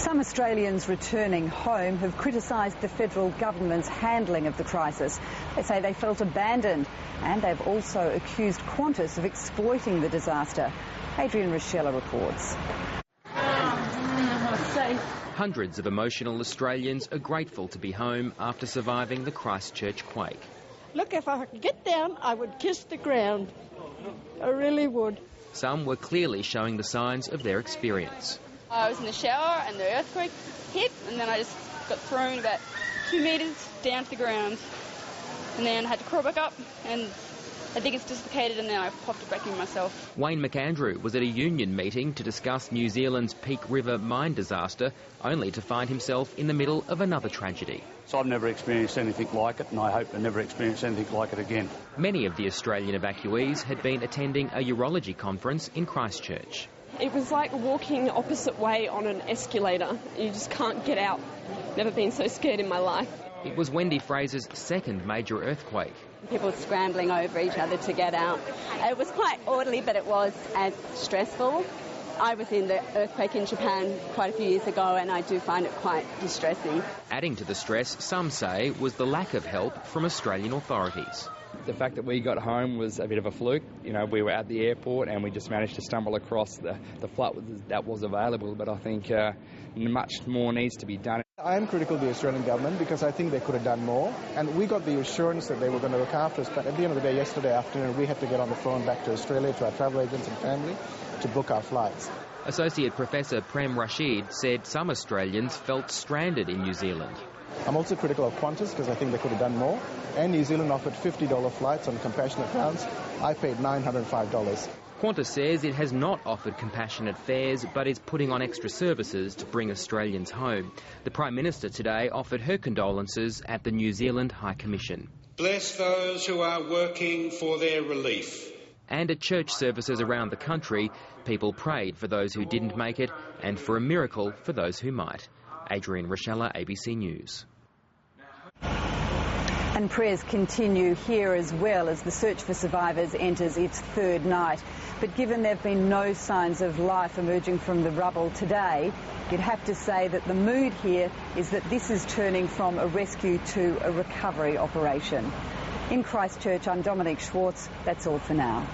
Some Australians returning home have criticised the federal government's handling of the crisis. They say they felt abandoned, and they've also accused Qantas of exploiting the disaster. Adrian Rochella reports. Hundreds of emotional Australians are grateful to be home after surviving the Christchurch quake. Look, if I could get down, I would kiss the ground. I really would. Some were clearly showing the signs of their experience. I was in the shower and the earthquake hit, and then I just got thrown about 2 metres down to the ground, and then I had to crawl back up, and I think it's dislocated, and then I popped it back in myself. Wayne McAndrew was at a union meeting to discuss New Zealand's Peak River mine disaster, only to find himself in the middle of another tragedy. So I've never experienced anything like it, and I hope to never experience anything like it again. Many of the Australian evacuees had been attending a urology conference in Christchurch. It was like walking the opposite way on an escalator. You just can't get out. Never been so scared in my life. It was Wendy Fraser's second major earthquake. People scrambling over each other to get out. It was quite orderly, but it was as stressful. I was in the earthquake in Japan quite a few years ago, and I do find it quite distressing. Adding to the stress, some say, was the lack of help from Australian authorities. The fact that we got home was a bit of a fluke. You know, we were at the airport and we just managed to stumble across the flight that was available, but I think much more needs to be done. I am critical of the Australian government because I think they could have done more, and we got the assurance that they were going to look after us, but at the end of the day, yesterday afternoon, we had to get on the phone back to Australia, to our travel agents and family, to book our flights. Associate Professor Prem Rashid said some Australians felt stranded in New Zealand. I'm also critical of Qantas because I think they could have done more, and New Zealand offered $50 flights on compassionate grounds. I paid $905. Qantas says it has not offered compassionate fares but is putting on extra services to bring Australians home. The Prime Minister today offered her condolences at the New Zealand High Commission. Bless those who are working for their relief. And at church services around the country, people prayed for those who didn't make it and for a miracle for those who might. Adrian Rochella, ABC News. And prayers continue here as well as the search for survivors enters its third night. But given there have been no signs of life emerging from the rubble today, you'd have to say that the mood here is that this is turning from a rescue to a recovery operation. In Christchurch, I'm Dominique Schwartz. That's all for now.